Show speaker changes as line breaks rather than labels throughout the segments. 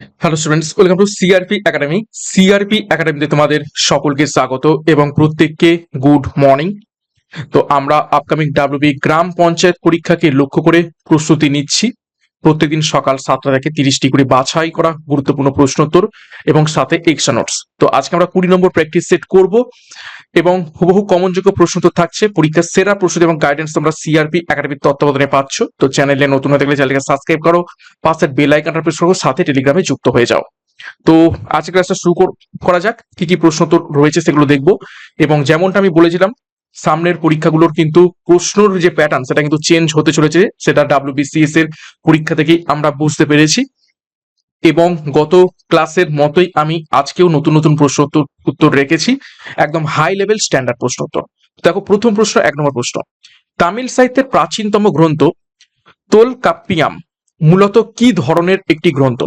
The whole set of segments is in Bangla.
Hello students, welcome to CRP academy. CRP একাডেমিতে তোমাদের সকলকে স্বাগত এবং প্রত্যেককে গুড মর্নিং। তো আমরা আপকামিং ডাব্লিউবি গ্রাম পঞ্চায়েত পরীক্ষাকে লক্ষ্য করে প্রস্তুতি নিচ্ছি। প্রত্যেকদিন সকাল 7টা থেকে 30টি করে বাছাই করা গুরুত্বপূর্ণ প্রশ্নোত্তর এবং সাথে এক্সট্রা নোটস। তো আজকে আমরা 20 নম্বর প্র্যাকটিস সেট করব এবং হুবহু কমনযোগ্য প্রশ্নোত্তর থাকছে। পরীক্ষার সেরা প্রস্তুতি এবং গাইডেন্স তোমরা সিআরপি একাডেমির তত্ত্বাবধানে পাচ্ছ। তো চ্যানেলে নতুন হয়ে থাকলে চ্যানেলকে সাবস্ক্রাইব করো, পাশের বেল আইকনটা প্রেস করো, সাথে টেলিগ্রামে যুক্ত হয়ে যাও। তো আজকে ক্লাসটা শুরু করা যাক। কি কি প্রশ্নোত্তর রয়েছে সেগুলো দেখবো এবং যেমনটা আমি বলেছিলাম সামনের পরীক্ষাগুলোর কিন্তু প্রশ্নের যে প্যাটার্ন সেটা কিন্তু চেঞ্জ হতে চলেছে, সেটা ডাব্লিউবিসিএস এর পরীক্ষা থেকেই আমরা বুঝতে পেরেছি। এবং গত ক্লাসের মতোই আমি আজকেও নতুন নতুন প্রশ্ন উত্তর রেখেছি, একদম হাই লেভেল স্ট্যান্ডার্ড প্রশ্ন উত্তর। দেখো প্রথম প্রশ্ন, 1 নম্বর প্রশ্ন, তামিল সাহিত্যের প্রাচীনতম গ্রন্থ তোলকাপ্পিয়াম মূলত কি ধরনের একটি গ্রন্থ?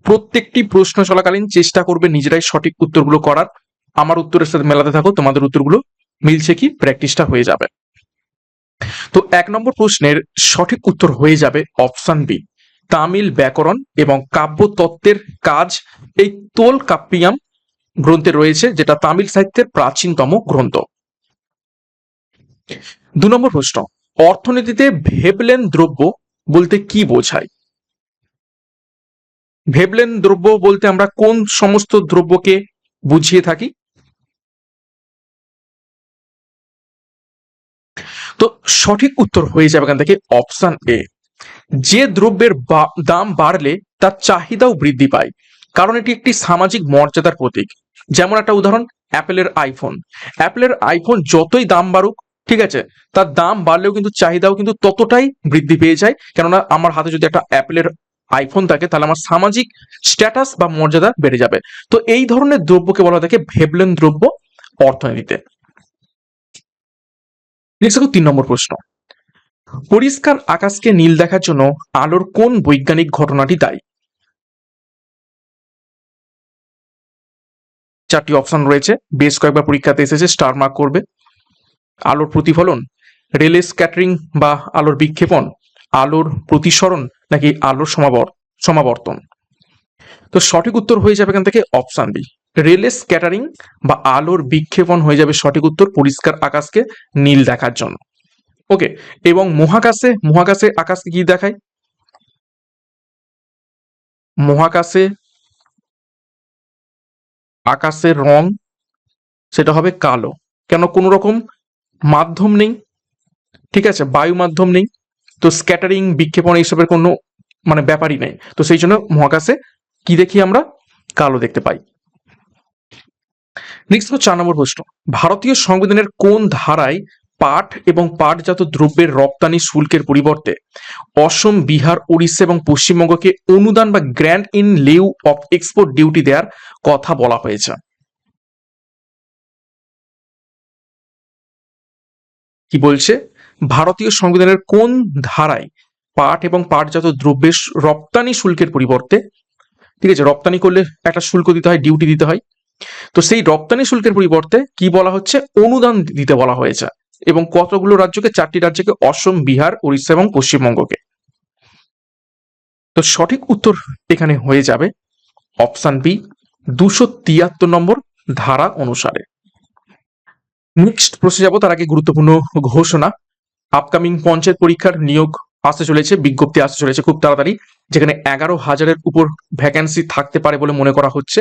প্রত্যেকটি প্রশ্ন চলাকালীন চেষ্টা করবে নিজেরাই সঠিক উত্তরগুলো করার। আমার উত্তরের সাথে মেলাতে থাকো, তোমাদের উত্তরগুলো মিলছে কি প্র্যাকটিসটা হয়ে যাবে। তো 1 নম্বর প্রশ্নের সঠিক উত্তর হয়ে যাবে অপশন বি, তামিল ব্যাকরণ এবং কাব্যতত্ত্বের কাজ এই তোলকাপ্পিয়াম গ্রন্থে রয়েছে, যেটা তামিল সাহিত্যের প্রাচীনতম গ্রন্থ। 2 নম্বর প্রশ্ন, অর্থনীতিতে ভেবলেন দ্রব্য বলতে কি বোঝায়? ভেবলেন দ্রব্য বলতে আমরা কোন সমস্ত দ্রব্যকে বুঝিয়ে থাকি? তো সঠিক উত্তর হয়ে যাবে এখান থেকে অপশন এ, যে দ্রব্যের দাম বাড়লে তার চাহিদাও বৃদ্ধি পায়, কারণ এটি একটি সামাজিক মর্যাদার প্রতীক। যেমন একটা উদাহরণ, অ্যাপেলের আইফোন। অ্যাপেলের আইফোন যতই দাম বাড়ুক, ঠিক আছে, তার দাম বাড়লেও কিন্তু চাহিদাও কিন্তু ততটাই বৃদ্ধি পেয়ে যায়। কেননা আমার হাতে যদি একটা অ্যাপেলের আইফোন থাকে তাহলে আমার সামাজিক স্ট্যাটাস বা মর্যাদা বেড়ে যাবে। তো এই ধরনের দ্রব্যকে বলা থাকে ভেবলেন দ্রব্য অর্থনীতিতে। নেক্সট 3 নম্বর প্রশ্ন, পরিষ্কার আকাশকে নীল দেখার জন্য আলোর কোন বৈজ্ঞানিক ঘটনাটি দায়ী? 4টি অপশন রয়েছে, বেশ কয়েকবার পরীক্ষাতে এসেছে, স্টার মার্ক করবে। আলোর প্রতিফলন, রেলে স্ক্যাটারিং বা আলোর বিক্ষেপণ, আলোর প্রতিসরণ, নাকি আলোর সমাবর্তন? তো সঠিক উত্তর হয়ে যাবে এখান থেকে অপশন বি, রেলে স্ক্যাটারিং বা আলোর বিক্ষেপণ হয়ে যাবে সঠিক উত্তর পরিষ্কার আকাশকে নীল দেখার জন্য। ওকে, এবং মহাকাশে আকাশকে কি দেখায়? মহাকাশে আকাশের রং সেটা হবে কালো। কেন? কোনো রকম মাধ্যম নেই, ঠিক আছে, বায়ু মাধ্যম নেই, তো স্ক্যাটারিং বিক্ষেপণ এইসবের কোনো ব্যাপারই নেই। তো সেই জন্য মহাকাশে কি দেখি আমরা? কালো দেখতে পাই। নেক্সট 4 নম্বর প্রশ্ন, ভারতীয় সংবিধানের কোন ধারায় পাট এবং পাটজাত দ্রব্যের রপ্তানি শুল্কের পরিবর্তে অসম, বিহার, উড়িষ্যা এবং পশ্চিমবঙ্গকে অনুদান বা grant in Liu of export duty দেওয়ার কথা বলা হয়েছে? কি বলছে? ভারতীয় সংবিধানের কোন ধারায় পাট এবং পাটজাত দ্রব্যের রপ্তানি শুল্কের পরিবর্তে, ঠিক আছে, রপ্তানি করলে একটা শুল্ক দিতে হয়, ডিউটি দিতে হয়, তো সেই রপ্তানি শুল্কের পরিবর্তে কি বলা হচ্ছে? অনুদান দিতে বলা হয়েছে। এবং কতগুলো রাজ্যকে? 4টি রাজ্যকে, অসম, বিহার, উড়িষ্যা এবং পশ্চিমবঙ্গকে। তো সঠিক উত্তর এখানে হয়ে যাবে অপশন বি, 273 নম্বর ধারা অনুসারে। নেক্সট প্রশ্নে যাবো, তার আগে গুরুত্বপূর্ণ ঘোষণা। আপকামিং পঞ্চায়েত পরীক্ষার নিয়োগ আসতে চলেছে, বিজ্ঞপ্তি আসতে চলেছে খুব তাড়াতাড়ি, যেখানে 11,000-এর উপর ভ্যাকেন্সি থাকতে পারে বলে মনে করা হচ্ছে।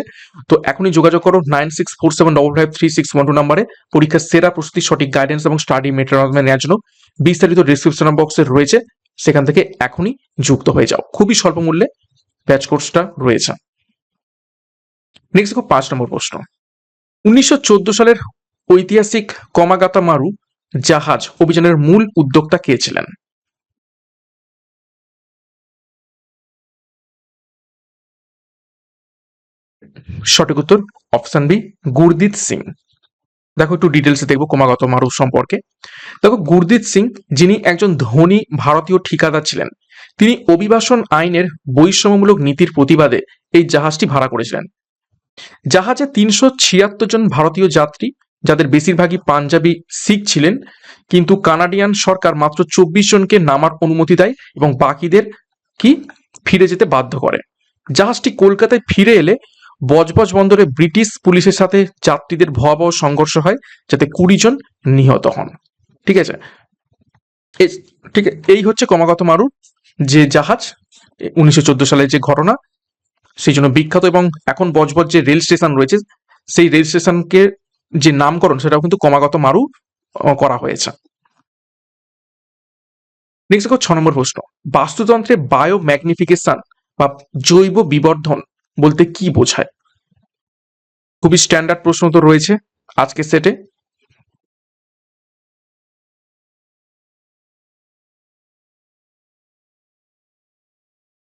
তো এখনই যোগাযোগ করো 9647553612 নম্বরে পরীক্ষার সেরা প্রস্তুতি, সঠিক গাইডেন্স এবং স্টাডি মেটেরিয়াল নেওয়ার জন্য। বিস্তারিত ডিসক্রিপশন বক্সে রয়েছে, সেখান থেকে এখনই যুক্ত হয়ে যাও। খুবই স্বল্প মূল্যে ব্যাচ কোর্সটা রয়েছে। নেক্সট 5 নম্বর প্রশ্ন, 1914 সালের ঐতিহাসিক কমাগাতা মারু জাহাজ অভিযানের মূল উদ্যোক্তা কে ছিলেন? সঠিক উত্তর অপশন বি, গুরদিত সিং। দেখো একটু ডিটেলসে দেখবো ক্রমাগত মারু সম্পর্কে। দেখো, গুরদিত সিং যিনি একজন ধনী ভারতীয় ঠিকাদার ছিলেন, তিনি অভিবাসন আইনের বৈষম্যমূলক নীতির প্রতিবাদে এই জাহাজটি ভাড়া করেছিলেন। জাহাজে 376 জন ভারতীয় যাত্রী, যাদের বেশিরভাগই পাঞ্জাবি শিখ ছিলেন, কিন্তু কানাডিয়ান সরকার মাত্র 24 জনকে নামার অনুমতি দেয় এবং বাকিদের কি ফিরে যেতে বাধ্য করে। জাহাজটি কলকাতায় ফিরে এলে বজবজ বন্দরে ব্রিটিশ পুলিশের সাথে যাত্রীদের ভয়াবহ সংঘর্ষ হয়, যাতে 20 জন নিহত হন। ঠিক আছে, ঠিক এই হচ্ছে ক্রমাগত মারু যে জাহাজ 1914 সালে যে ঘটনা, সেই জন্য বিখ্যাত। এবং এখন বজবজ যে রেল স্টেশন রয়েছে, সেই রেল স্টেশনকে যে নামকরণ সেটাও কিন্তু ক্রমাগত মারু করা হয়েছে। নেক্সট দেখো 6 নম্বর প্রশ্ন, বাস্তুতন্ত্রে বায়ো ম্যাগনিফিকেশন বা জৈব বিবর্ধন বলতে কি বোঝায়? খুবই স্ট্যান্ডার্ড প্রশ্ন তো রয়েছে আজকের সেটে।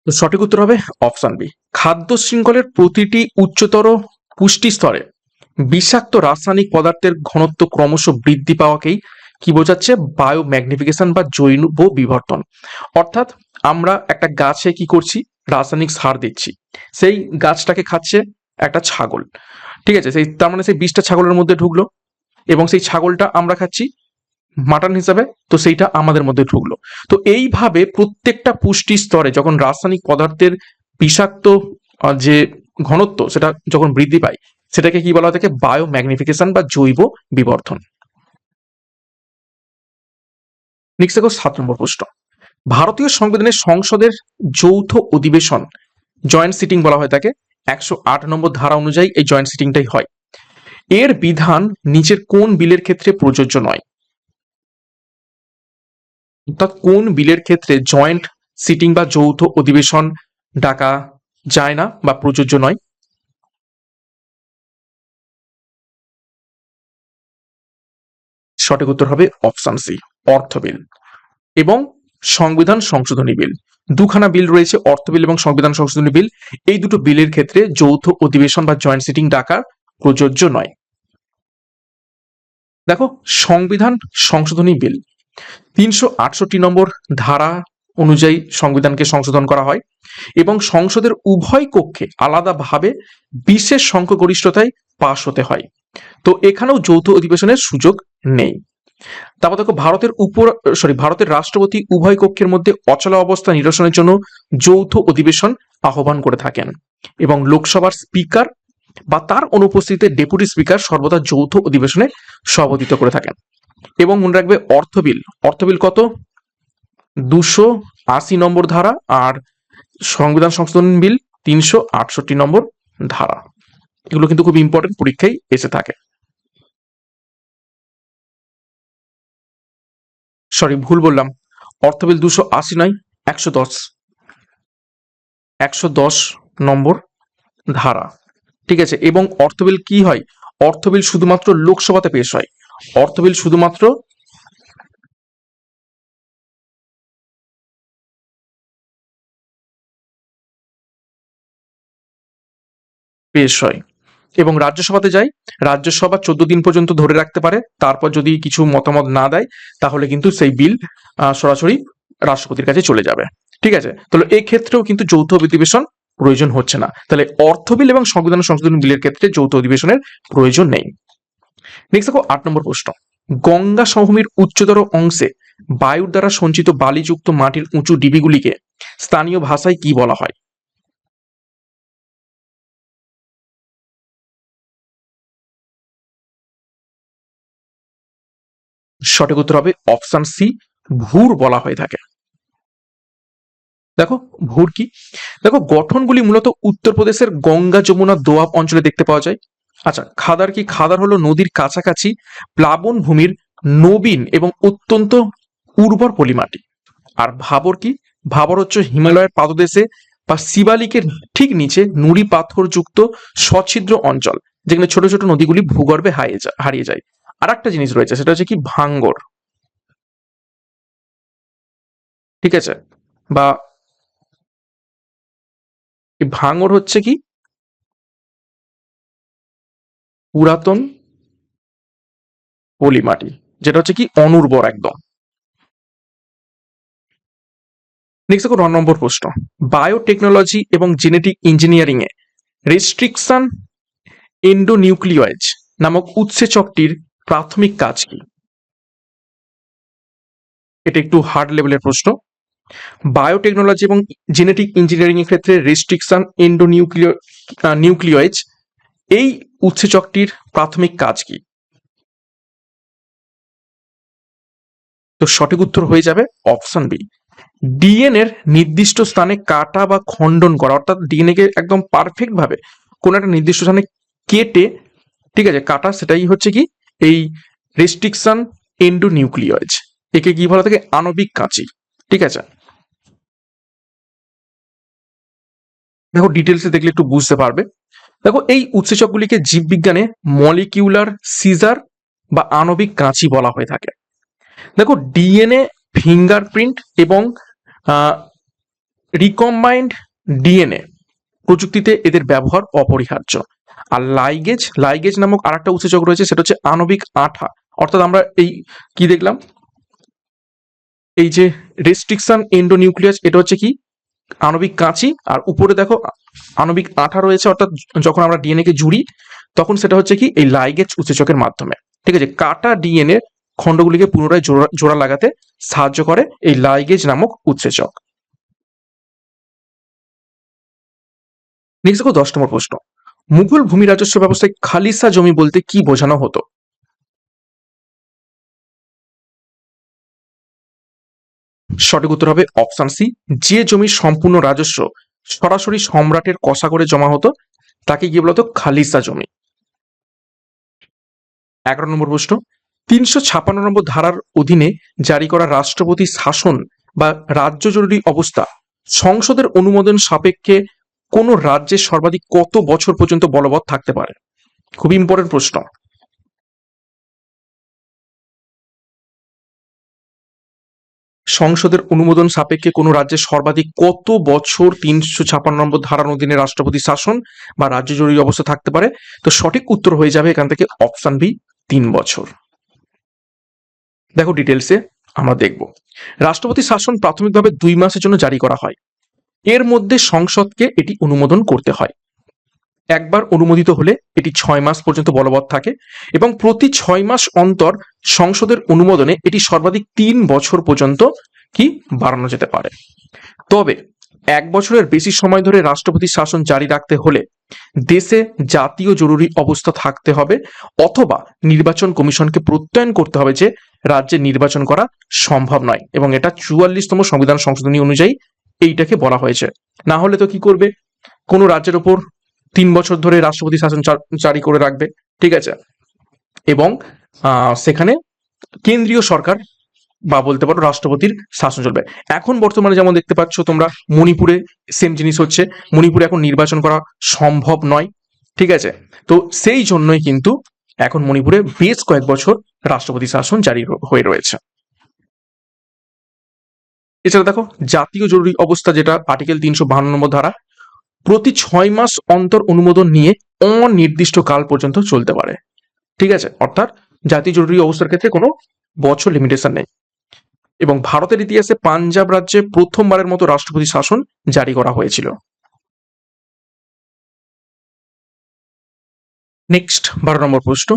তো সঠিক উত্তর হবে অপশন বি। খাদ্য শৃঙ্খলের প্রতিটি উচ্চতর পুষ্টি স্তরে বিষাক্ত রাসায়নিক পদার্থের ঘনত্ব ক্রমশ বৃদ্ধি পাওয়াকেই কি বোঝাচ্ছে? বায়ো ম্যাগনিফিকেশন বা জৈব বিবর্তন। অর্থাৎ আমরা একটা গাছে কি করছি? রাসায়নিক সার দিচ্ছি, সেই গাছটাকে খাচ্ছে একটা ছাগল। ঠিক আছে, সেই তার মানে সেই বিষটা ছাগলের মধ্যে ঢুকলো এবং সেই ছাগলটা আমরা খাচ্ছি মাটন হিসাবে, তো সেইটা আমাদের মধ্যে ঢুকলো। তো এইভাবে প্রত্যেকটা পুষ্টি স্তরে যখন রাসায়নিক পদার্থের বিষাক্ত যে ঘনত্ব সেটা যখন বৃদ্ধি পায়, সেটাকে কি বলা হয়? থাকে বায়ো ম্যাগনিফিকেশন বা জৈব বিবর্ধন। নেক্সট দেখো 7 নম্বর প্রশ্ন, ভারতীয় সংবিধানের সংসদের যৌথ অধিবেশন জয়েন্ট সিটিং বলা হয় তাকে। 108 নম্বর ধারা অনুযায়ী এই জয়েন্ট সিটিংটাই হয়। এর বিধান নিচের কোন বিলের ক্ষেত্রে প্রযোজ্য নয়? অর্থাৎ কোন বিলের ক্ষেত্রে জয়েন্ট সিটিং বা যৌথ অধিবেশন ডাকা যায় না বা প্রযোজ্য নয়? সঠিক উত্তর হবে অপশন সি, অর্থ বিল এবং সংবিধান সংশোধনী বিল। দুখানা বিল রয়েছে, অর্থ বিল এবং সংবিধান সংশোধনী বিল। এই দুটো বিলের ক্ষেত্রে যৌথ অধিবেশন বা জয়েন্ট সিটিং ডাকা প্রযোজ্য নয়। দেখো, সংবিধান সংশোধনী বিল 368 নম্বর ধারা অনুযায়ী সংবিধানকে সংশোধন করা হয় এবং সংসদের উভয় কক্ষে আলাদাভাবে বিশেষ সংখ্যাগরিষ্ঠতায় পাশ হতে হয়। তো এখানেও যৌথ অধিবেশনের সুযোগ নেই। তারপর দেখো, ভারতের রাষ্ট্রপতি উভয় কক্ষের মধ্যে অচলা অবস্থা নিরসনের জন্য যৌথ অধিবেশন আহ্বান করে থাকেন এবং লোকসভার স্পিকার বা তার অনুপস্থিতিতে ডেপুটি স্পিকার সর্বদা যৌথ অধিবেশনে সভাপতিত্ব করে থাকেন। এবং মনে রাখবে অর্থ বিল কত? 280 নম্বর ধারা, আর সংবিধান সংশোধন বিল 368 নম্বর ধারা। এগুলো কিন্তু খুব ইম্পর্টেন্ট, পরীক্ষায় এসে থাকে। সরি, ভুল বললাম, অর্থ বিল 280 নয়, 110 নম্বর ধারা। ঠিক আছে, এবং অর্থ বিল কি হয়? অর্থ বিল শুধুমাত্র লোকসভাতে পেশ হয়। অর্থ বিল শুধুমাত্র পেশ হয় এবং রাজ্যসভাতে যায়। রাজ্যসভা 14 দিন পর্যন্ত ধরে রাখতে পারে, তারপর যদি কিছু মতামত না দেয় তাহলে কিন্তু সেই বিল সরাসরি রাষ্ট্রপতির কাছে চলে যাবে। ঠিক আছে, তাহলে এই ক্ষেত্রেও কিন্তু যৌথ অধিবেশন প্রয়োজন হচ্ছে না। তাহলে অর্থ বিল এবং সংবিধান সংশোধন বিলের ক্ষেত্রে যৌথ অধিবেশনের প্রয়োজন নেই। নেক্সট দেখো 8 নম্বর প্রশ্ন, গঙ্গা সমভূমির উচ্চতর অংশে বায়ুর দ্বারা সঞ্চিত বালিযুক্ত মাটির উঁচু ঢিবিগুলিকে স্থানীয় ভাষায় কি বলা হয়? সঠিক উত্তর হবে অপশন সি, ভুর বলা হয়ে থাকে। দেখো, ভুর কি? দেখো, গঠনগুলি মূলত উত্তরপ্রদেশের গঙ্গা যমুনা দোয়াব অঞ্চলে দেখতে পাওয়া যায়। আচ্ছা, খাদার কি? খাদার হলো নদীর কাছাকাছি প্লাবন ভূমির নবীন এবং অত্যন্ত উর্বর পলিমাটি। আর ভাবর কি? ভাবর হচ্ছে হিমালয়ের পাদদেশে বা শিবালিকের ঠিক নিচে নুড়ি পাথর যুক্ত সছিদ্র অঞ্চল, যেখানে ছোট ছোট নদীগুলি ভূগর্ভে হারিয়ে যায়। আর একটা জিনিস রয়েছে, সেটা হচ্ছে কি ভাঙ্গর। ঠিক আছে, বা এই ভাঙর হচ্ছে কি পুরাতন পলিমাটি, যেটা হচ্ছে কি অনুর্বর একদম। নেক্সট দেখো 9 নম্বর প্রশ্ন, বায়োটেকনোলজি এবং জেনেটিক ইঞ্জিনিয়ারিং এ রেস্ট্রিকশন এন্ডোনিউক্লিয়েজ নামক উৎসেচকটির প্রাথমিক কাজ কি? এটা একটু হার্ড লেভেলের প্রশ্ন। বায়োটেকনোলজি এবং জেনেটিক ইঞ্জিনিয়ারিং এর ক্ষেত্রে রেস্ট্রিকশন নিউক্লিয়েজ এই উৎসেচকটির প্রাথমিক কাজ কি? তো সঠিক উত্তর হয়ে যাবে অপশন বি, ডিএনএর নির্দিষ্ট স্থানে কাটা বা খণ্ডন করা, অর্থাৎ ডিএনএ কে একদম পারফেক্ট ভাবে কোন একটা নির্দিষ্ট স্থানে কেটে, ঠিক আছে, কাটা, সেটাই হচ্ছে কি এই রেস্ট্রিকশন এন্ডোনিউক্লিয়েজ। একে কি বলা থাকে? আণবিক কাঁচি। ঠিক আছে, দেখো ডিটেলসে দেখলে একটু বুঝতে পারবে। দেখো এই উৎসেচকগুলিকে জীববিজ্ঞানে মলিকিউলার সিজার বা আণবিক কাঁচি বলা হয়ে থাকে। দেখো ডিএনএ ফিঙ্গারপ্রিন্ট এবং রিকম্বাইন্ড ডিএনএ প্রযুক্তিতে এদের ব্যবহার অপরিহার্য। আর লাইগেজ নামক আরেকটা উৎসেচক রয়েছে, সেটা হচ্ছে আণবিক আঠা। অর্থাৎ আমরা এই কি দেখলাম, এই যে রেস্ট্রিকশন এন্ডোনিউক্লিয়াস, এটা হচ্ছে কি আণবিক কাঁচি, আর উপরে দেখো আণবিক আঠা রয়েছে, অর্থাৎ যখন আমরা ডিএনএ কে জুড়ি তখন সেটা হচ্ছে কি এই লাইগেজ উৎসেচকের মাধ্যমে। ঠিক আছে, কাটা ডিএনএ খণ্ডগুলিকে পুনরায় জোড়া লাগাতে সাহায্য করে এই লাইগেজ নামক উৎসেচক। নেক্সট দেখো 10 নম্বর প্রশ্ন, মুঘল ভূমি রাজস্ব ব্যবস্থায় খালিসা জমি বলতে কি বোঝানো হতো? সঠিক উত্তর হবে অপশন সি, যে জমির সম্পূর্ণ রাজস্ব সরাসরি সম্রাটের কোষাগারে জমা হতো তাকে কি বলতো? খালিসা জমি। 11 নম্বর প্রশ্ন, 356 নম্বর ধারার অধীনে জারি করা রাষ্ট্রপতি শাসন বা রাজ্য জরুরি অবস্থা সংসদের অনুমোদন সাপেক্ষে কোন রাজ্যের সর্বাধিক কত বছর পর্যন্ত বলবৎ থাকতে পারে? খুব ইম্পর্টেন্ট প্রশ্ন। সংসদের অনুমোদন সাপেক্ষে কোন রাজ্যের সর্বাধিক কত বছর 356 নম্বর ধারার অধীনে রাষ্ট্রপতি শাসন বা রাজ্য জরুরি অবস্থা থাকতে পারে? তো সঠিক উত্তর হয়ে যাবে এখান থেকে অপশন বি, 3 বছর। দেখো ডিটেলসে আমরা দেখব, রাষ্ট্রপতি শাসন প্রাথমিকভাবে 2 মাসের জন্য জারি করা হয়। এর মধ্যে সংসদকে এটি অনুমোদন করতে হয়। একবার অনুমোদিত হলে এটি 6 মাস পর্যন্ত বলবৎ থাকে এবং প্রতি 6 মাস অন্তর সংসদের অনুমোদনে এটি সর্বাধিক 3 বছর পর্যন্ত কি বাড়ানো যেতে পারে। তবে 1 বছরের বেশি সময় ধরে রাষ্ট্রপতি শাসন জারি রাখতে হলে দেশে জাতীয় জরুরি অবস্থা থাকতে হবে অথবা নির্বাচন কমিশনকে প্রত্যয়ন করতে হবে যে রাজ্যে নির্বাচন করা সম্ভব নয়, এবং এটা 44তম সংবিধান সংশোধনী অনুযায়ী এইটাকে বলা হয়েছে। না হলে তো কি করবে, কোনো রাজ্যের উপর 3 বছর ধরে রাষ্ট্রপতি শাসন জারি করে রাখবে। ঠিক আছে, এবং সেখানে কেন্দ্রীয় সরকার বা বলতে পারো রাষ্ট্রপতির শাসন চলবে। এখন বর্তমানে যেমন দেখতে পাচ্ছ তোমরা, মণিপুরে সেম জিনিস হচ্ছে, মণিপুরে এখন নির্বাচন করা সম্ভব নয়। ঠিক আছে, তো সেই জন্যই কিন্তু এখন মণিপুরে বেশ কয়েক বছর রাষ্ট্রপতি শাসন জারি হয়ে রয়েছে। এছাড়া দেখো জাতীয় জরুরি অবস্থা, যেটা আর্টিকেল 352 নম্বর ধারা, প্রতি 6 মাস অন্তর অনুমোদন নিয়ে অনির্দিষ্ট কাল পর্যন্ত চলতে পারে। ঠিক আছে, অর্থাৎ জাতীয় জরুরি অবস্থার ক্ষেত্রে কোনো বছর লিমিটেশন নেই। এবং ভারতের ইতিহাসে পাঞ্জাব রাজ্যে প্রথমবারের মতো রাষ্ট্রপতি শাসন জারি করা হয়েছিল। নেক্সট 12 নম্বর প্রশ্ন,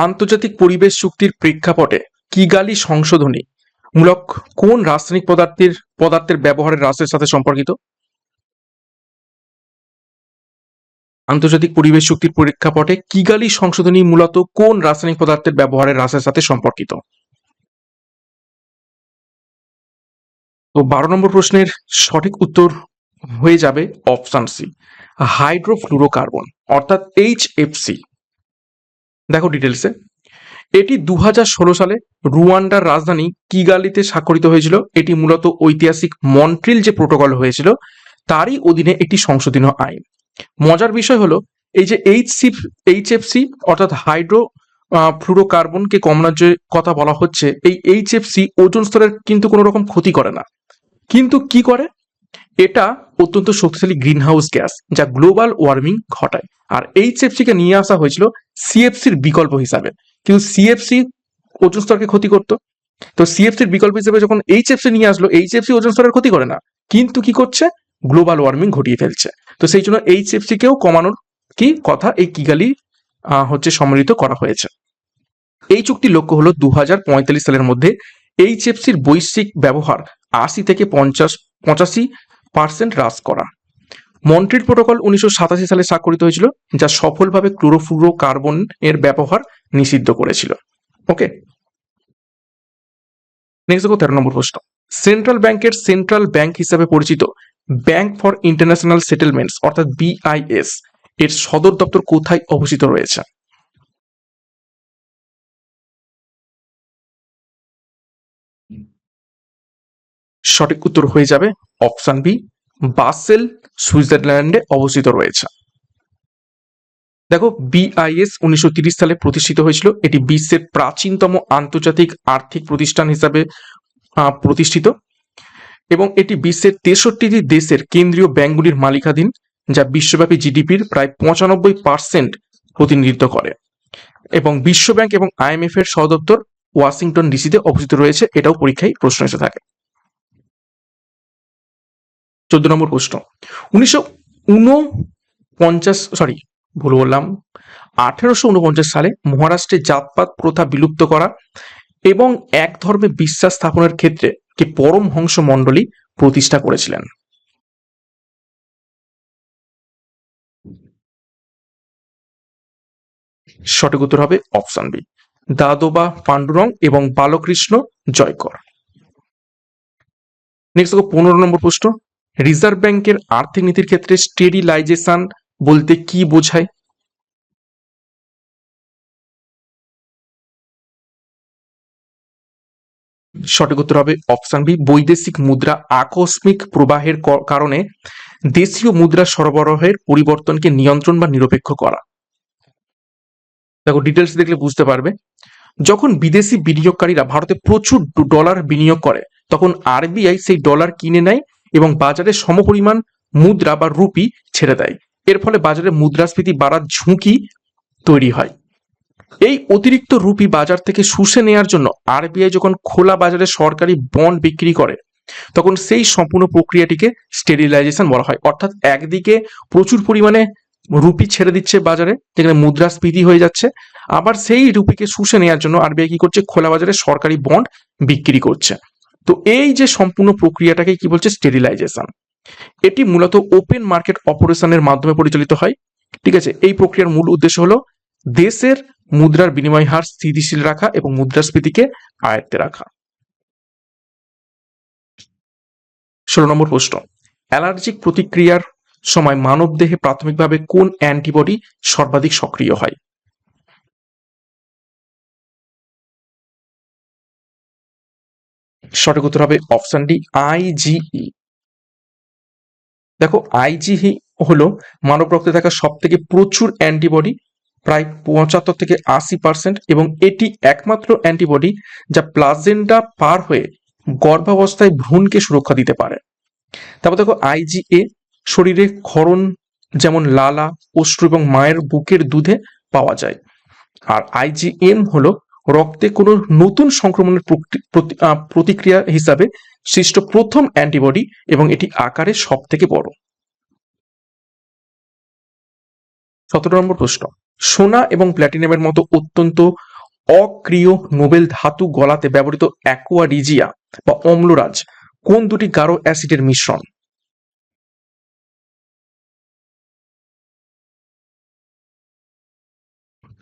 আন্তর্জাতিক পরিবেশ চুক্তির প্রেক্ষাপটে কিগালি সংশোধনী মূলক কোন রাসায়নিক পদার্থের ব্যবহারের হ্রাসের সাথে সম্পর্কিত? আন্তর্জাতিক পরিবেশ চুক্তির প্রেক্ষাপটে কিগালি সংশোধনী মূলত কোন রাসায়নিক পদার্থের ব্যবহারের হ্রাসের সাথে সম্পর্কিত? তো 12 নম্বর প্রশ্নের সঠিক উত্তর হয়ে যাবে অপশন সি, হাইড্রোফ্লুরোকার্বন, অর্থাৎ HFC। দেখো ডিটেলসে, এটি 2016 সালে রুয়ান্ডার রাজধানী কিগালিতে স্বাক্ষরিত হয়েছিল। এটি মূলত ঐতিহাসিক মন্ট্রিল যে প্রোটোকল হয়েছিল তারই অধীনে একটি সংশোধনীয় আইন। মজার বিষয় হলো এই যে HFC অর্থাৎ হাইড্রো ফ্লুরোকার্বনকে কমানোর যে কথা বলা হচ্ছে, এই HFC ওজোন স্তরের কিন্তু কোনো রকম ক্ষতি করে না, কিন্তু কি করে, এটা অত্যন্ত শক্তিশালী গ্রিনহাউস গ্যাস যা গ্লোবাল ওয়ার্মিং ঘটায়। আর HFC কে নিয়ে আসা হয়েছিল CFCর বিকল্প হিসাবে, কিন্তু CFC ওজোন স্তরকে ক্ষতি করতো। তো CFCর বিকল্প হিসেবে যখন HFC নিয়ে আসলো, HFC ওজোন স্তরের ক্ষতি করে না, কিন্তু কি করছে, গ্লোবাল ওয়ার্মিং ঘটিয়ে ফেলছে। তো সেই জন্য HFC কেও কমানোর কি কথা এই কিগালি হচ্ছে সম্মিলিত করা হয়েছে। এই চুক্তির লক্ষ্য হলো 2045 সালের মধ্যে HFCর বৈশ্বিক ব্যবহার 80 থেকে 85% হ্রাস করা। মন্ট্রিল প্রোটোকল 1987 সালে স্বাক্ষরিত হয়েছিল, যা সফলভাবে ক্লোরোফ্লুরোকার্বন এর ব্যবহার নিষিদ্ধ করেছিল। ওকে, নেক্সট দেখো 13 নম্বর প্রশ্ন। সেন্ট্রাল ব্যাংকের সেন্ট্রাল ব্যাংক হিসাবে পরিচিত ব্যাংক ফর ইন্টারন্যাশনাল সেটেলমেন্টস অর্থাৎ BIS এর সদর দপ্তর কোথায় অবস্থিত রয়েছে? সঠিক উত্তর হয়ে যাবে অপশন বি, বাসেল, সুইজারল্যান্ডে অবস্থিত রয়েছে। দেখো, BIS 1930 সালে প্রতিষ্ঠিত হয়েছিল। এটি বিশ্বের প্রাচীনতম আন্তর্জাতিক আর্থিক প্রতিষ্ঠান হিসাবে প্রতিষ্ঠিত এবং এটি বিশ্বের 63টি দেশের কেন্দ্রীয় ব্যাংকগুলির মালিকানাধীন, যা বিশ্বব্যাপী জিডিপির প্রায় 95% প্রতিনিধিত্ব করে এবং বিশ্বব্যাংক এবং IMF এর সদপ্তর ওয়াশিংটন ডিসিতে অবস্থিত রয়েছে। এটাও পরীক্ষায় প্রশ্ন এসে থাকে। 14 নম্বর প্রশ্ন। 1849 সালে মহারাষ্ট্রে জাতপাত প্রথা বিলুপ্ত করা এবং এক ধর্মে বিশ্বাস স্থাপনের ক্ষেত্রে কে পরমহংস মণ্ডলী প্রতিষ্ঠা করেছিলেন? সঠিক উত্তর হবে অপশন বি, দাদোবা পান্ডুরং এবং বালকৃষ্ণ জয়কর। নেক্সট দেখো 15 নম্বর প্রশ্ন। রিজার্ভ ব্যাংকের আর্থিক নীতির ক্ষেত্রে স্টেরিলাইজেশন বলতে কি বোঝায়? সঠিক উত্তর হবে অপশন বি, বৈদেশিক মুদ্রা আকস্মিক প্রবাহের কারণে দেশীয় মুদ্রা সরবরাহের পরিবর্তনকে নিয়ন্ত্রণ বা নিরপেক্ষ করা। দেখো, ডিটেলস দেখলে বুঝতে পারবে। যখন বিদেশি বিনিয়োগকারীরা ভারতে প্রচুর ডলার বিনিয়োগ করে, তখন RBI সেই ডলার কিনে নেয় এবং বাজারে সমপরিমাণ মুদ্রা বা রুপি ছেড়ে দেয়। এর ফলে বাজারে মুদ্রাস্ফীতি বাড়ার ঝুঁকি তৈরি হয়। এই অতিরিক্ত রুপি বাজার থেকে শুষে নেওয়ার জন্য RBI যখন খোলা বাজারে সরকারি বন্ড বিক্রি করে, তখন সেই সম্পূর্ণ প্রক্রিয়াটিকে স্টেরিলাইজেশন বলা হয়। অর্থাৎ একদিকে প্রচুর পরিমাণে রুপি ছেড়ে দিচ্ছে বাজারে, যেখানে মুদ্রাস্ফীতি হয়ে যাচ্ছে, আবার সেই রুপিকে শুষে নেওয়ার জন্য RBI কি করছে, খোলা বাজারে সরকারি বন্ড বিক্রি করছে। তো এই যে সম্পূর্ণ প্রক্রিয়াটাকে কি বলছে, স্টেরিলাইজেশন। এটি মূলত ওপেন মার্কেট অপারেশনের মাধ্যমে পরিচালিত হয়। ঠিক আছে, এই প্রক্রিয়ার মূল উদ্দেশ্য হলো দেশের মুদ্রার বিনিময় হার স্থিতিশীল রাখা এবং মুদ্রাস্ফীতিকে আয়ত্তে রাখা। 16 নম্বর প্রশ্ন। অ্যালার্জিক প্রতিক্রিয়ার সময় মানবদেহে প্রাথমিকভাবে কোন অ্যান্টিবডি সর্বাধিক সক্রিয় হয়? সঠিক উত্তর হবে অপশন ডি, IgE। দেখো, IgE হলো মানব রক্তে থাকা সব থেকে প্রচুর অ্যান্টিবডি, প্রায় 75 থেকে 80%, এবং এটি একমাত্র অ্যান্টিবডি যা প্লাজেন্টা পার হয়ে গর্ভাবস্থায় ভ্রূণকে সুরক্ষা দিতে পারে। তারপর দেখো, IgA শরীরে ক্ষরণ যেমন লালা, অশ্রু এবং মায়ের বুকের দুধে পাওয়া যায়। আর IgM হলো রক্তে কোনো নতুন সংক্রমণের প্রতিক্রিয়া হিসাবে সৃষ্ট প্রথম অ্যান্টিবডি এবং এটি আকারে সব থেকে বড়। 17 নম্বর প্রশ্ন। সোনা এবং প্ল্যাটিনামের মতো অত্যন্ত অক্রিয় নোবেল ধাতু গলাতে ব্যবহৃত অ্যাকোয়ারিজিয়া বা অম্লরাজ কোন দুটি গাঢ় অ্যাসিডের মিশ্রণ?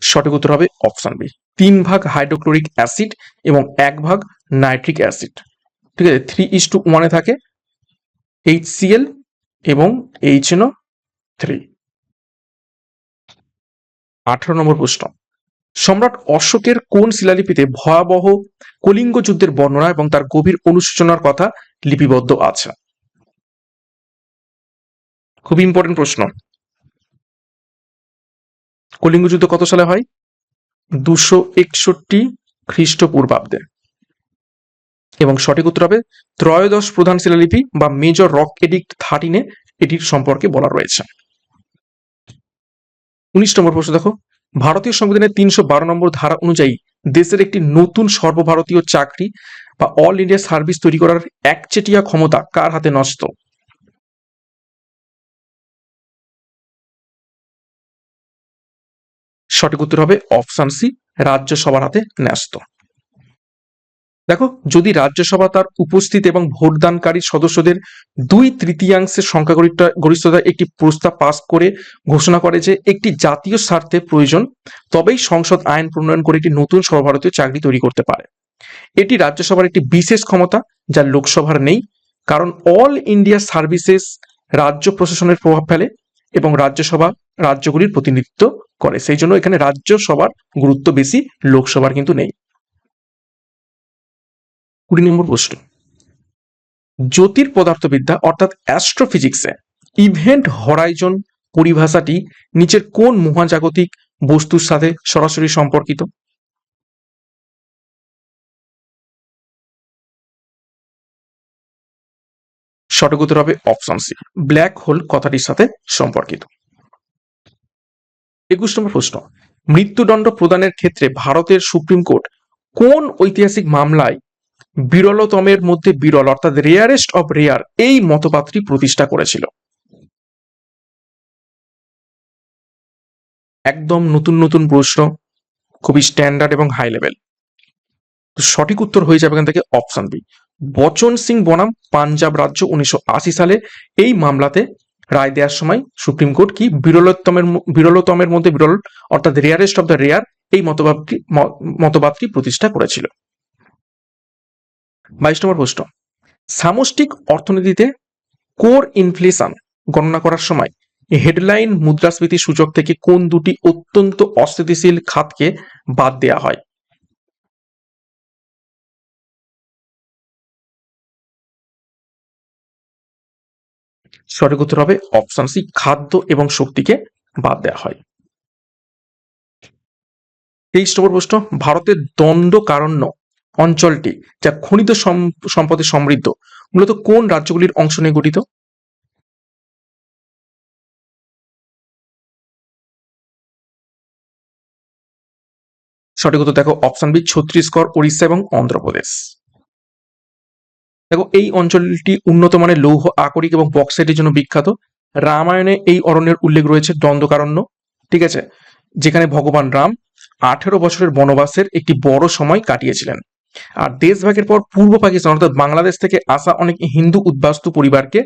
সঠিক উত্তর হবে অপশন বি, 3 ভাগ হাইড্রোক্লোরিক অ্যাসিড এবং 1 ভাগ নাইট্রিক অ্যাসিড। ঠিক আছে, 3:1 থাকে HCl এবং HNO3। 18 নম্বর প্রশ্ন। সম্রাট অশোকের কোন শিলালিপিতে ভয়াবহ কলিঙ্গ যুদ্ধের বর্ণনা এবং তার গভীর অনুশোচনার কথা লিপিবদ্ধ আছে? খুব ইম্পর্টেন্ট প্রশ্ন। কলিঙ্গ যুদ্ধ কত সালে হয়? 261 খ্রিস্টপূর্বাব্দে। এবং সঠিক উত্তর হবে ত্রয়োদশ প্রধান শিলালিপি বা মেজর রক এডিক্ট 13 এটির সম্পর্কে বলা রয়েছে। 19 নম্বর প্রশ্ন দেখো, ভারতীয় সংবিধানের 312 নম্বর ধারা অনুযায়ী দেশের একটি নতুন সর্বভারতীয় চাকরি বা অল ইন্ডিয়া সার্ভিস তৈরি করার একচেটিয়া ক্ষমতা কার হাতে ন্যস্ত? সঠিক উত্তর হবে অপশন সি, রাজ্যসভার হাতে ন্যস্ত। দেখো, যদি রাজ্যসভা তার উপস্থিত এবং ভোটদানকারী সদস্যদের 2/3 সংখ্যাগরিষ্ঠতা একটি প্রস্তাব পাস করে ঘোষণা করে যে একটি জাতীয় স্বার্থে প্রয়োজন, তবেই সংসদ আইন প্রণয়ন করে একটি নতুন সর্বভারতীয় চাকরি তৈরি করতে পারে। এটি রাজ্যসভার একটি বিশেষ ক্ষমতা যা লোকসভার নেই, কারণ অল ইন্ডিয়া সার্ভিসেস রাজ্য প্রশাসনের প্রভাব ফেলে এবং রাজ্যসভা রাজ্যগুলির প্রতিনিধিত্ব করে। সেই জন্য এখানে রাজ্যসভার গুরুত্ব বেশি, লোকসভার কিন্তু নেই। 20 নম্বর প্রশ্ন, জ্যোতির পদার্থবিদ্যা অর্থাৎ অ্যাস্ট্রোফিজিক্সে ইভেন্ট হরাইজন পরিভাষাটি নিচের কোন মহাজাগতিক বস্তুর সাথে সরাসরি সম্পর্কিত? সঠিক উত্তর হবে অপশন সি, ব্ল্যাক হোল কথাটির সাথে সম্পর্কিত। 21 নম্বর প্রশ্ন, মৃত্যুদণ্ড প্রদানের ক্ষেত্রে ভারতের সুপ্রিম কোর্ট কোন ঐতিহাসিক মামলায় বিরলতমের মধ্যে বিরল অর্থাৎ রেয়ারেস্ট অফ রেয়ার এই মতবাদটি প্রতিষ্ঠা করেছিল? একদম নতুন নতুন প্রশ্ন, খুবই স্ট্যান্ডার্ড এবং হাই লেভেল। সঠিক উত্তর হয়ে যাবে এখান থেকে অপশন বি, বচন সিং বনাম পাঞ্জাব রাজ্য 1980 সালে এই মামলাতে রায় দেওয়ার সময় সুপ্রিম কোর্ট কি বিরলতমের মধ্যে বিরল অর্থাৎ রেয়ারেস্ট অফ দ্য রেয়ার এই মতবাদটি প্রতিষ্ঠা করেছিল। 22 নম্বর প্রশ্ন, সামষ্টিক অর্থনীতিতে কোর ইনফ্লেশন গণনা করার সময় হেডলাইন মুদ্রাস্ফীতি সূচক থেকে কোন দুটি অত্যন্ত অস্থিতিশীল খাতকে বাদ দেওয়া হয়? সঠিক উত্তর হবে অপশন সি, খাদ্য এবং শক্তিকে বাদ দেওয়া হয়। 23 নম্বর প্রশ্ন, ভারতের দণ্ডকারণ্য অঞ্চলটি যা খনিজ সম্পদে সমৃদ্ধ মূলত কোন রাজ্যগুলির অংশ নিয়ে গঠিত? সঠিক উত্তর দেখো অপশন বি, ছত্তিশগড়, ওড়িশা এবং অন্ধ্রপ্রদেশ। দেখো, এই অঞ্চলটি উন্নত মানের লৌহ, আকরিক এবং বক্সাইটের জন্য বিখ্যাত। রামায়ণে এই অরণ্যের উল্লেখ রয়েছে দণ্ডকারণ্য, ঠিক আছে, যেখানে ভগবান রাম 18 বছরের বনবাসের একটি বড় সময় কাটিয়েছিলেন। আর দেশভাগের পর পূর্ব পাকিস্তান অর্থাৎ বাংলাদেশ থেকে আসা অনেক হিন্দু উদ্বাস্তু পরিবারকে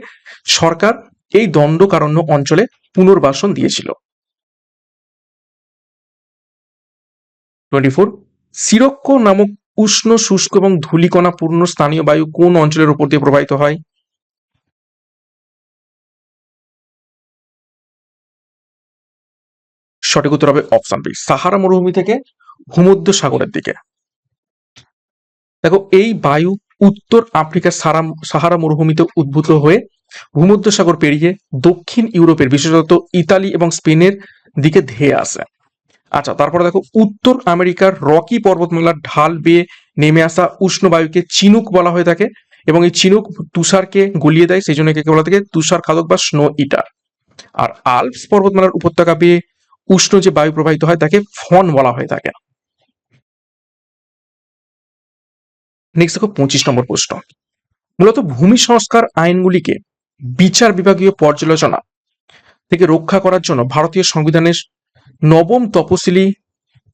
সরকার এই দণ্ডকারণ্য অঞ্চলে পুনর্বাসন দিয়েছিল। 24, সিরক্ষ নামক উষ্ণ, শুষ্ক এবং ধূলিকণা পূর্ণ স্থানীয় বায়ু কোন অঞ্চলের উপর দিয়ে প্রবাহিত হয়? সঠিক উত্তর হবে অপশন বি, সাহারা মরুভূমি থেকে ভূমধ্য সাগরের দিকে। দেখো, এই বায়ু উত্তর আফ্রিকার সাহারা মরুভূমিতে উদ্ভূত হয়ে ভূমধ্য সাগর পেরিয়ে দক্ষিণ ইউরোপের বিশেষত ইতালি এবং স্পেনের দিকে ধেয়ে আসে। আচ্ছা, তারপরে দেখো, উত্তর আমেরিকার রকি পর্বতমালার ঢাল বেয়ে নেমে আসা উষ্ণ বায়ুকে চিনুক বলা হয়ে থাকে এবং এই চিনুক তুষারকে গলিয়ে দেয়, সেই জন্য একে বলা থাকে তুষার খাদক বা স্নো ইটার। আর আল্পস পর্বতমালার উপত্যকা বেয়ে উষ্ণ যে বায়ু প্রবাহিত হয় তাকে ফন বলা হয়ে থাকে। নেক্সট দেখো 25 নম্বর প্রশ্ন, মূলত ভূমি সংস্কার আইনগুলিকে বিচার বিভাগীয় পর্যালোচনা থেকে রক্ষা করার জন্য ভারতীয় সংবিধানের নবম তপশিলি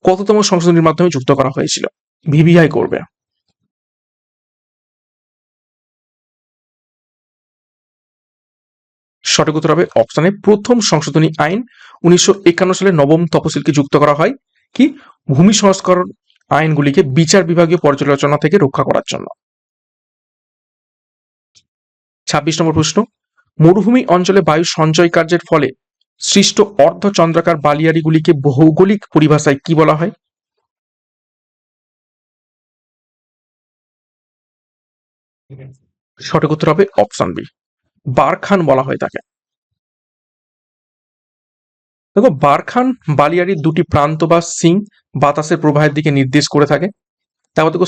কততম সংশোধনীর মাধ্যমে যুক্ত করা হয়েছিল? ভিভিআই করবে। সঠিক উত্তর হবে অপশনে প্রথম সংশোধনী আইন 1951 সালে নবম তপশিলকে যুক্ত করা হয় কি ভূমি সংস্করণ আইনগুলিকে বিচার বিভাগীয় পর্যালোচনা থেকে রক্ষা করার জন্য। 26 নম্বর প্রশ্ন, মরুভূমি অঞ্চলে বায়ু সঞ্চয় কার্যের ফলে সৃষ্ট অর্ধচন্দ্রাকার বালিয়াড়িগুলিকে ভৌগোলিক পরিভাষায় কি বলা হয়? সঠিক উত্তর হবে অপশন বি, বারখান বলা হয় তাকে। দেখো, বারখান বালিয়াড়ির দুটি প্রান্ত বা সিং বাতাসের প্রবাহের দিকে নির্দেশ করে থাকে। তারপর দেখো,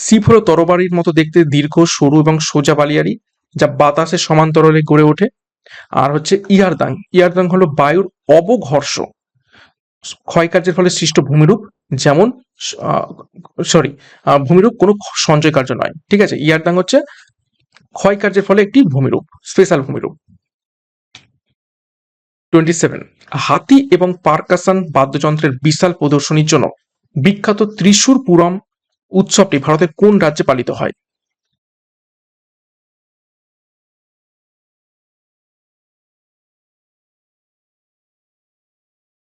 সিপ হলো তরবারির মতো দেখতে দীর্ঘ, সরু এবং সোজা বালিয়াড়ি যা বাতাসের সমান্তরালে গড়ে ওঠে। আর হচ্ছে ইয়ারদাং হলো বায়ুর অবঘর্ষ ক্ষয়কার্যের ফলে সৃষ্ট ভূমিরূপ, যেমন ভূমিরূপ কোনো সঞ্চয় কার্য নয়, ঠিক আছে। ইয়ারদাং হচ্ছে ক্ষয়কার্যের ফলে একটি ভূমিরূপ, স্পেশাল ভূমিরূপ। 27, হাতি এবং পারকাশন বাদ্যযন্ত্রের বিশাল প্রদর্শনীর জন্য বিখ্যাত ত্রিশূরপুরম উৎসবটি ভারতের কোন রাজ্যে পালিত হয়?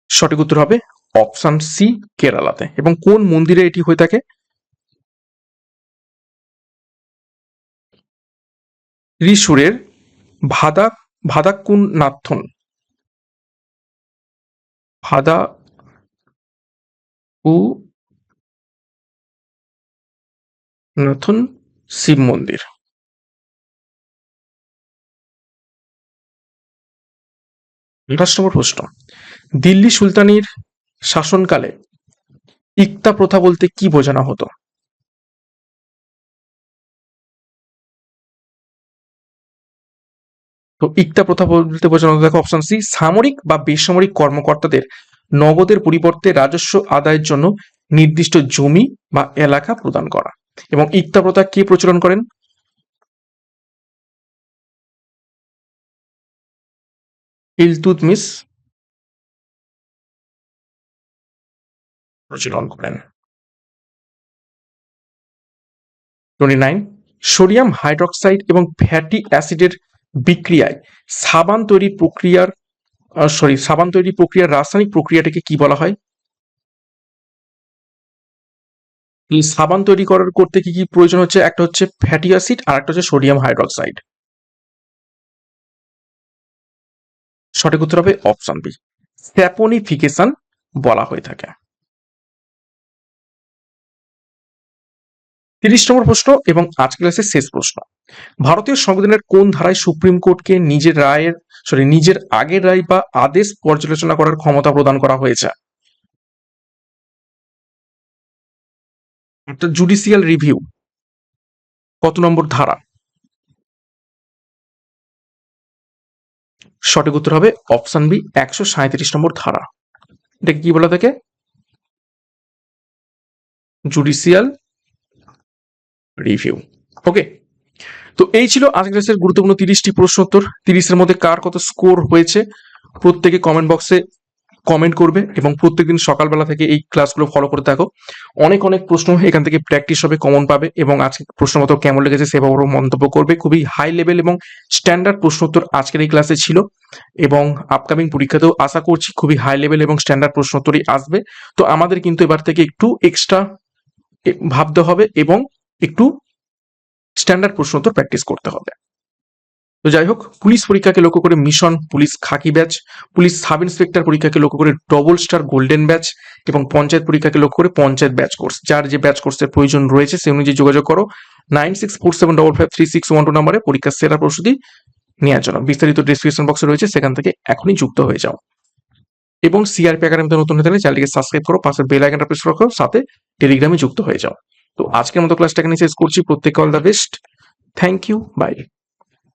সঠিক উত্তর হবে অপশন সি, কেরালাতে। এবং কোন মন্দিরে এটি হয়ে থাকে? ত্রিশূরের ভাদাক ভাদাকুন্নাথন ভাদাকুনাথন শিব মন্দির। 28 নম্বর প্রশ্ন, দিল্লি সুলতানির শাসনকালে ইকতা প্রথা বলতে কি বোঝানো হতো? তো ইকতা প্রথা বলতে বোঝানো হতো, দেখো অপশন সি, সামরিক বা বেসামরিক কর্মকর্তাদের নগদের পরিবর্তে রাজস্ব আদায়ের জন্য নির্দিষ্ট জমি বা এলাকা প্রদান করা। এবং ইকতা প্রথা কে প্রচলন করেন? ইলতুৎমিশ প্রচলন করেন। 29, সোডিয়াম হাইড্রক্সাইড এবং ফ্যাটি অ্যাসিডের বিক্রিয়ায় সাবান তৈরি প্রক্রিয়ার রাসায়নিক প্রক্রিয়াটাকে কি বলা হয়? এই সাবান তৈরি করতে কি কি প্রয়োজন হচ্ছে? একটা হচ্ছে ফ্যাটি অ্যাসিড আর একটা হচ্ছে সোডিয়াম হাইড্রক্সাইড। সঠিক উত্তর হবে অপশন বি, স্যাপোনিফিকেশন বলা হয়ে থাকে। 30 নম্বর প্রশ্ন এবং আজকের ক্লাসের শেষ প্রশ্ন, ভারতীয় সংবিধানের কোন ধারায় সুপ্রিম কোর্টকে নিজের আগের রায় বা আদেশ পর্যালোচনা করার ক্ষমতা প্রদান করা হয়েছে? একটা জুডিশিয়াল রিভিউ কত নম্বর ধারা? সঠিক উত্তর হবে অপশন বি, 137 নম্বর ধারা। এটাকে কি বলা থাকে? Judicial review. ওকে, তো এই ছিল আজকের ক্লাসের গুরুত্বপূর্ণ 30টি প্রশ্ন উত্তর। 30-এর মধ্যে কার কত স্কোর হয়েছে প্রত্যেকে কমেন্ট বক্সে কমেন্ট করবে এবং প্রত্যেকদিন সকালবেলা থেকে এই ক্লাসগুলো ফলো করে থাকো। অনেক অনেক প্রশ্ন এখান থেকে প্র্যাকটিস হবে, কমন পাবে। এবং আজকে প্রশ্ন মতো কেমন লেগেছে সেভাবে মন্তব্য করবে। খুবই হাই লেভেল এবং স্ট্যান্ডার্ড প্রশ্ন উত্তর আজকের এই ক্লাসে ছিল এবং আপকামিং পরীক্ষাতেও আশা করছি খুবই হাই লেভেল এবং স্ট্যান্ডার্ড প্রশ্ন উত্তরই আসবে। তো আমাদের কিন্তু এবার থেকে একটু এক্সট্রা ভাবতে হবে এবং একটু স্ট্যান্ডার্ড প্রশ্ন উত্তর প্র্যাকটিস করতে হবে। তো যাই হোক, পুলিশ পরীক্ষাকে লক্ষ্য করে মিশন পুলিশ খাকি ব্যাচ, পুলিশ সাব ইন্সপেক্টর পরীক্ষাকে লক্ষ্য করে ডবল স্টার গোল্ডেন ব্যাচ এবং পঞ্চায়েত পরীক্ষাকে লক্ষ্য করে পঞ্চায়েত ব্যাচ কোর্স, যার যে ব্যাচ কোর্সের প্রয়োজন রয়েছে সে অনুযায়ী যোগাযোগ করো 9647553612 নম্বরে পরীক্ষার সেরা প্রস্তুতি নেওয়ার জন্য। বিস্তারিত ডেসক্রিপশন বক্সে রয়েছে, সেখান থেকে এখনই যুক্ত হয়ে যাও। এবং সিআরপি একাডেমিতে নতুন হয়ে থাকলে চ্যানেলটিকে সাবস্ক্রাইব করো, পাশের বেল আইকনটা প্রেস করো, সাথে টেলিগ্রামে যুক্ত হয়ে যাও। তো আজকের মতো ক্লাসটা এখানে শেষ করছি। প্রত্যেককে all the best. Thank you, by.